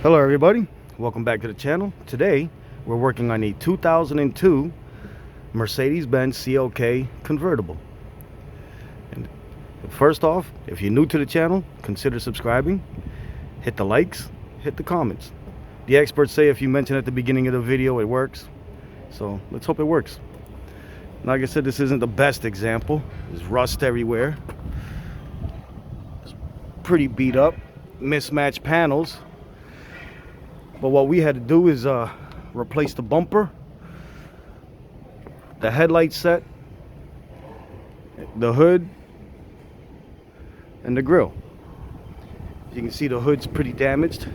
Hello everybody, welcome back to the channel. Today we're working on a 2002 Mercedes-Benz CLK convertible. And first off, if you're new to the channel, consider subscribing, hit the likes, hit the comments. The experts say if you mention at the beginning of the video it works, so let's hope it works. Like I said, this isn't the best example. There's rust everywhere, it's pretty beat up, mismatched panels. But what we had to do is replace the bumper, the headlight set, the hood, and the grille. As you can see, the hood's pretty damaged.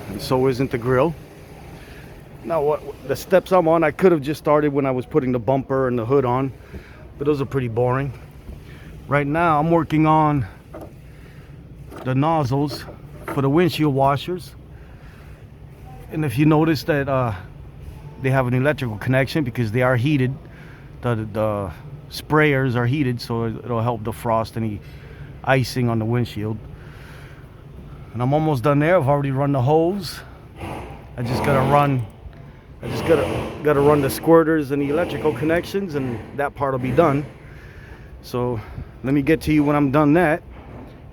And so isn't the grille. Now, what the steps I'm on, I could have just started when I was putting the bumper and the hood on, but those are pretty boring. Right now, I'm working on the nozzles for the windshield washers, and if you notice that they have an electrical connection because they are heated, the sprayers are heated, so it'll help defrost any icing on the windshield. And I'm almost done there. I've already run the hose. I just gotta run the squirters and the electrical connections, and that part will be done. So let me get to you when I'm done that,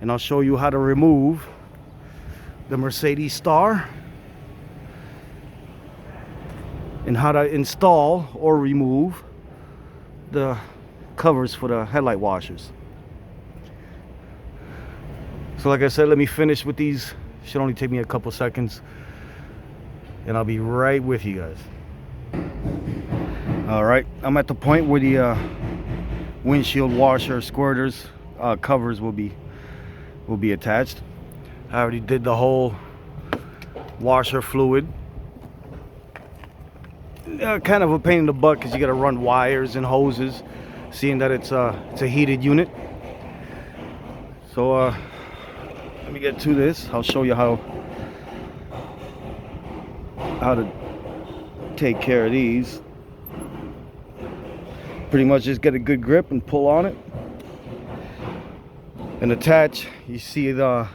and I'll show you how to remove the Mercedes Star and how to install or remove the covers for the headlight washers. So like I said, let me finish with these. Should only take me a couple seconds, and I'll be right with you guys. All right, I'm at the point where the windshield washer squirters covers will be attached. I already did the whole washer fluid. Kind of a pain in the butt because you got to run wires and hoses, seeing that it's a heated unit. So let me get to this. I'll show you how to take care of these. Pretty much just get a good grip and pull on it and attach. You see a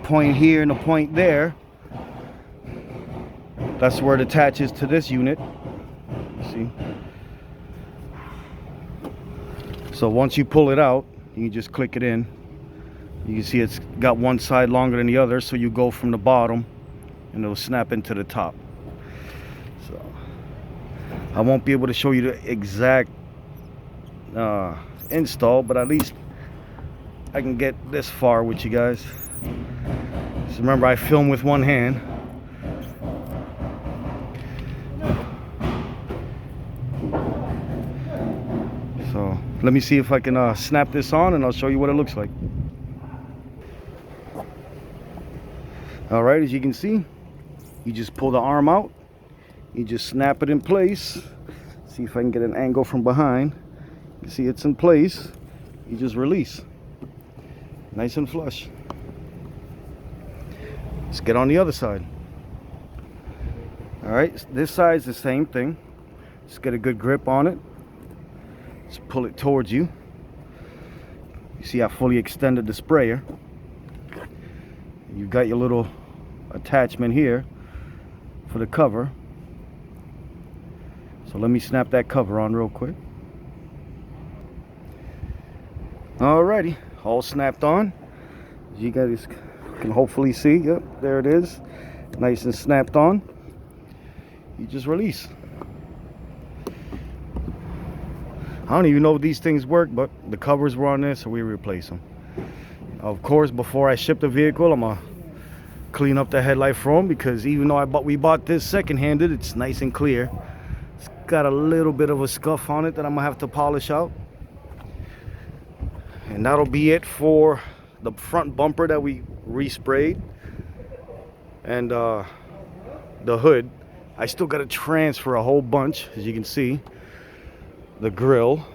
point here and a point there. That's where it attaches to this unit. You see? So once you pull it out, you can just click it in. You can see it's got one side longer than the other, so you go from the bottom and it'll snap into the top. So I won't be able to show you the exact install, but at least I can get this far with you guys. So remember, I film with one hand. So let me see if I can snap this on, and I'll show you what it looks like. All right, as you can see, you just pull the arm out, you just snap it in place. See if I can get an angle from behind. You see it's in place. You just release. Nice and flush. Let's get on the other side. All right, this side's the same thing. Just get a good grip on it. Just pull it towards you. You see I fully extended the sprayer. You've got your little attachment here for the cover. So let me snap that cover on real quick. Alrighty, all snapped on. As you guys can hopefully see, yep, there it is. Nice and snapped on. You just release. I don't even know if these things work, but the covers were on there, so we replace them. Of course, before I ship the vehicle, I'm gonna clean up the headlight foam, because even though we bought this second-handed, it's nice and clear. It's got a little bit of a scuff on it that I'm gonna have to polish out. And that'll be it for the front bumper that we resprayed, and the hood. I still got to transfer a whole bunch, as you can see. The grille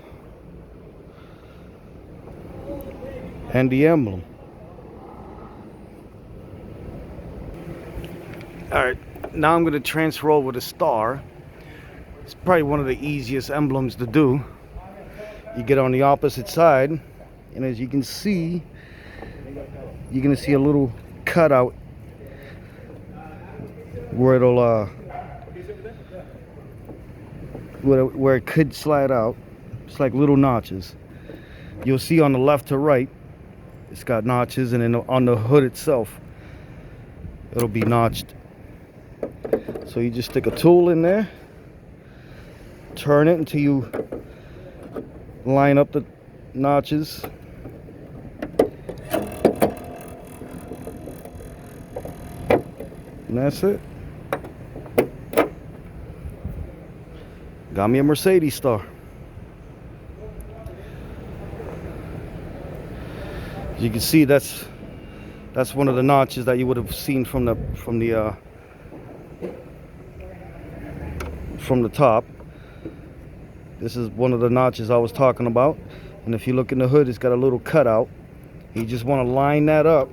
and the emblem. All right, now I'm going to transfer over the star. It's probably one of the easiest emblems to do. You get on the opposite side, and as you can see, you're gonna see a little cutout where it'll where it could slide out. It's like little notches. You'll see on the left to right, it's got notches, and then on the hood itself, it'll be notched. So you just stick a tool in there, turn it until you line up the notches. And that's it. Got me a Mercedes star. As you can see, that's one of the notches that you would have seen from the top. This is one of the notches I was talking about. And if you look in the hood, it's got a little cutout. You just want to line that up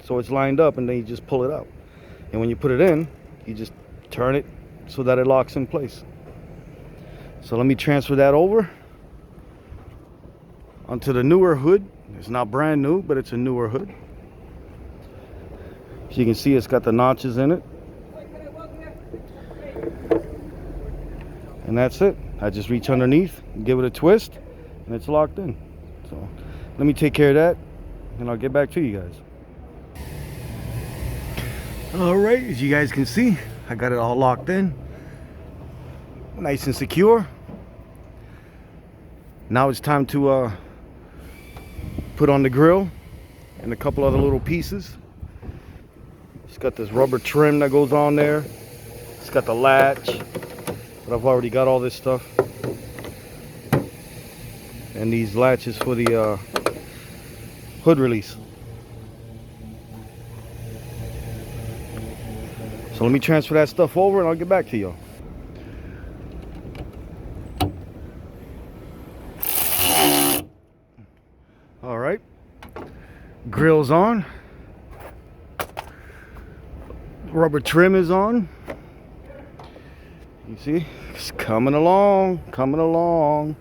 so it's lined up, and then you just pull it out. And when you put it in, you just turn it so that it locks in place. So let me transfer that over onto the newer hood. It's not brand new, but it's a newer hood. As you can see, it's got the notches in it. And that's it. I just reach underneath, give it a twist, and it's locked in. So let me take care of that, and I'll get back to you guys. All right, as you guys can see, I got it all locked in, nice and secure. Now it's time to put on the grill and a couple other little pieces. It's got this rubber trim that goes on there. It's got the latch, but I've already got all this stuff. And these latches for the hood release. So let me transfer that stuff over and I'll get back to y'all. All right, grill's on, rubber trim is on. You see, it's coming along, coming along.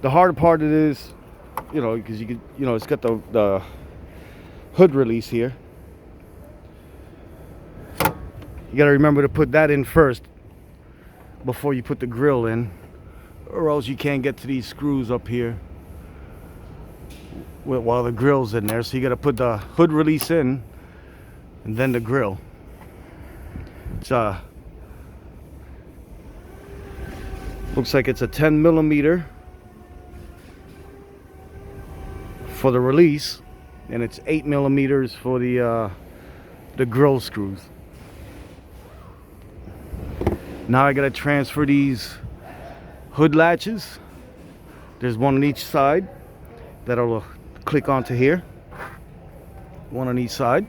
The hard part it is, you know, because you could, you know, it's got the hood release here. You got to remember to put that in first before you put the grill in, or else you can't get to these screws up here while the grill's in there. So you got to put the hood release in and then the grill. It's looks like it's a 10 millimeter for the release, and it's 8 millimeters for the grill screws. Now I got to transfer these hood latches. There's one on each side that'll click onto here. One on each side.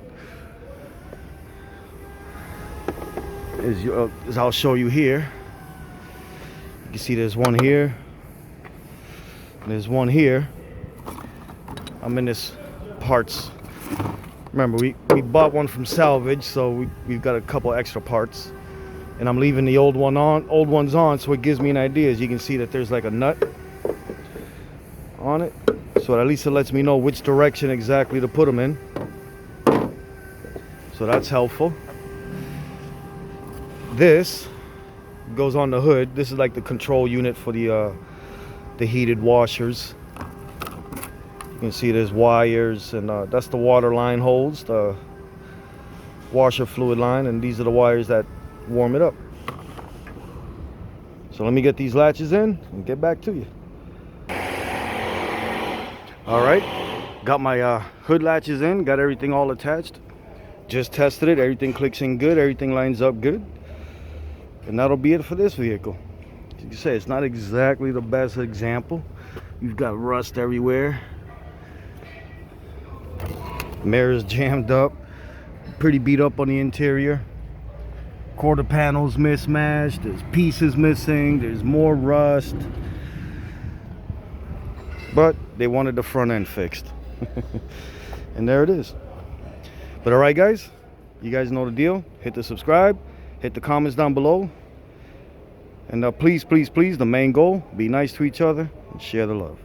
As I'll show you here. You can see there's one here. There's one here. I'm in this parts. Remember, we bought one from salvage, so we've got a couple extra parts. And I'm leaving the old ones on, so it gives me an idea. As you can see that there's like a nut on it. So at least it lets me know which direction exactly to put them in. So that's helpful. This goes on the hood. This is like the control unit for the heated washers. You can see there's wires, and that's the water line holds, the washer fluid line, and these are the wires that warm it up. So let me get these latches in and get back to you. All right, got my hood latches in, got everything all attached. Just tested it, everything clicks in good, everything lines up good. And that'll be it for this vehicle. As you can say, it's not exactly the best example. You've got rust everywhere. Mirrors jammed up, pretty beat up on the interior. Quarter panels mismatched, there's pieces missing, there's more rust. But they wanted the front end fixed. And there it is. But all right, guys, you guys know the deal. Hit the subscribe, hit the comments down below. And please, please, please, the main goal, be nice to each other and share the love.